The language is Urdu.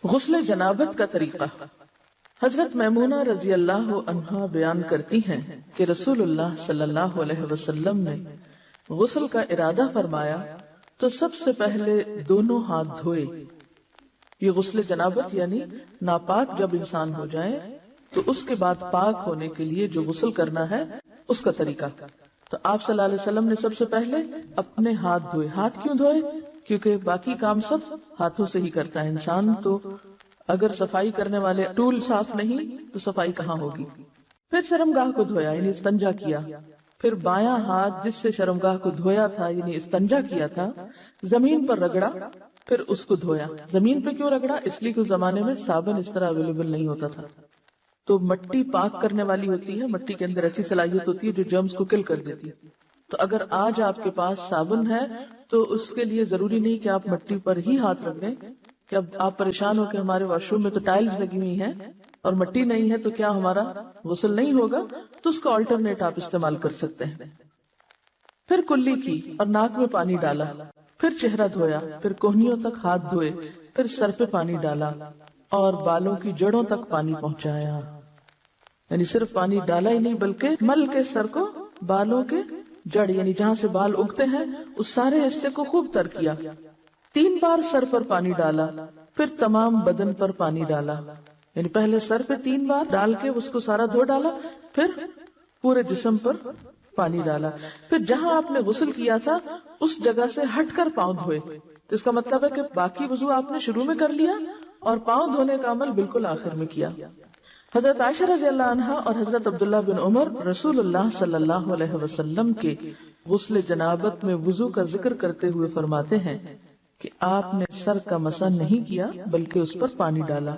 غسل جنابت کا طریقہ۔ حضرت میمونہ رضی اللہ عنہا بیان کرتی ہیں کہ رسول اللہ صلی اللہ علیہ وسلم نے غسل کا ارادہ فرمایا تو سب سے پہلے دونوں ہاتھ دھوئے۔ یہ غسل جنابت یعنی ناپاک جب انسان ہو جائے تو اس کے بعد پاک ہونے کے لیے جو غسل کرنا ہے اس کا طریقہ۔ تو آپ صلی اللہ علیہ وسلم نے سب سے پہلے اپنے ہاتھ دھوئے۔ ہاتھ کیوں دھوئے؟ کیونکہ باقی کام سب ہاتھوں سے ہی کرتا ہے انسان، تو اگر صفائی کرنے والے ٹول صاف نہیں تو صفائی کہاں ہوگی۔ پھر شرمگاہ کو دھویا یعنی استنجا کیا۔ پھر بایاں ہاتھ جس سے شرمگاہ کو دھویا تھا یعنی استنجا کیا تھا زمین پر رگڑا، پھر اس کو دھویا۔ زمین پہ کیوں رگڑا؟ اس لیے کہ اس زمانے میں صابن اس طرح اویلیبل نہیں ہوتا تھا، تو مٹی پاک کرنے والی ہوتی ہے، مٹی کے اندر ایسی صلاحیت ہوتی ہے جو جرمز کو کل کر دیتی ہے۔ تو اگر آج آپ کے پاس صابن ہے تو اس کے لیے ضروری نہیں کہ آپ مٹی پر ہی ہاتھ رکھ دیں کہ اب آپ پریشان ہو کہ ہمارے واش روم میں تو ٹائلز لگی ہوئی ہیں اور مٹی نہیں ہے تو کیا ہمارا غسل نہیں ہوگا، تو اس کا آلٹرنیٹ آپ استعمال کر سکتے ہیں۔ پھر کلی کی اور ناک میں پانی ڈالا، پھر چہرہ دھویا، پھر کوہنیوں تک ہاتھ دھوئے، پھر سر پہ پانی ڈالا اور بالوں کی جڑوں تک پانی پہنچایا۔ یعنی صرف پانی ڈالا ہی نہیں بلکہ مل کے سر کو بالوں کے جڑ یعنی جہاں سے بال اگتے ہیں اس سارے حصے کو خوب تر کیا۔ 3 بار سر پر پانی ڈالا، پھر تمام بدن پر پانی ڈالا، یعنی پہلے سر پہ 3 بار ڈال کے اس کو سارا دھو ڈالا، پھر پورے جسم پر پانی ڈالا، پھر جہاں آپ نے غسل کیا تھا اس جگہ سے ہٹ کر پاؤں دھوئے۔ تو اس کا مطلب ہے کہ باقی وضو آپ نے شروع میں کر لیا اور پاؤں دھونے کا عمل بالکل آخر میں کیا۔ حضرت عائشہ رضی اللہ عنہا اور حضرت عبداللہ بن عمر رسول اللہ صلی اللہ علیہ وسلم کے غسل جنابت میں وضو کا ذکر کرتے ہوئے فرماتے ہیں کہ آپ نے سر کا مسح نہیں کیا بلکہ اس پر پانی ڈالا۔